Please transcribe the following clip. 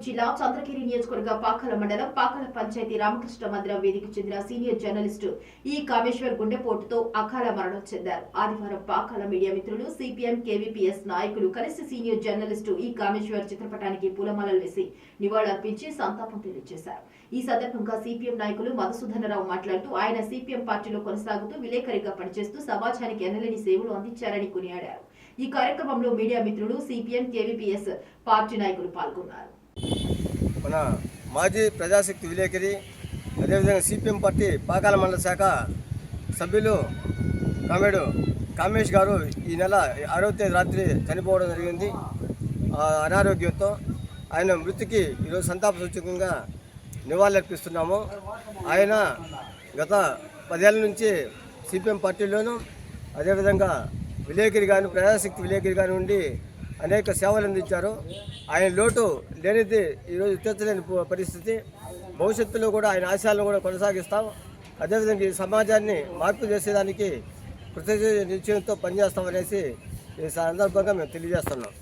జిల్లా చంద్రగిరి నియోజకవర్గ పాకాల మండలం పాకాల పంచాయతీ రామకృష్ణ మందిరం వేదిక చెందిన సీనియర్ జర్నలిస్టు ఈ కామేశ్వర్ గుండెపోటుతో అకాల మరణం చెందారు. ఆదివారం పాకాల మీడియా మిత్రులు, సిపిఎం, కేవీపీఎస్ నాయకులు కలిసి సీనియర్ జర్నలిస్టు ఈ కామేశ్వర్ చిత్రపటానికి పూలమాలలు వేసి నివాళులర్పించి సంతాపం తెలియజేశారు. ఈ సందర్భంగా సిపిఎం నాయకులు మధుసూదనరావు మాట్లాడుతూ ఆయన సిపిఎం పార్టీలో కొనసాగుతూ విలేకరిగా పనిచేస్తూ సమాజానికి ఎనలేని సేవలు అందించారని కొనియాడారు. ఈ కార్యక్రమంలో మీడియా మిత్రులు, సిపిఎం, కేవీపీఎస్ పార్టీ నాయకులు పాల్గొన్నారు. మన మాజీ ప్రజాశక్తి విలేకరి, అదేవిధంగా సిపిఎం పార్టీ పాకాల మండల శాఖ సభ్యులు కామెడు కామేష్ గారు ఈ నెల 6వ తేదీ రాత్రి చనిపోవడం జరిగింది. అనారోగ్యంతో ఆయన మృతికి ఈరోజు సంతాప సూచకంగా నివాళులర్పిస్తున్నాము. ఆయన గత 10 ఏళ్ల నుంచి సిపిఎం పార్టీలోనూ అదేవిధంగా విలేకరి కానీ ప్రజాశక్తి విలేకరి కానీ ఉండి అనేక సేవలు అందించారు. ఆయన లోటు లేనిది ఈరోజు తీర్చలేని పరిస్థితి. భవిష్యత్తులో కూడా ఆయన ఆశయాలను కూడా కొనసాగిస్తాం. అదేవిధంగా ఈ సమాజాన్ని మార్పు చేసేదానికి కృతజ్ఞత నిశ్చయంతో పనిచేస్తామనేసి ఈ సందర్భంగా మేము తెలియజేస్తున్నాం.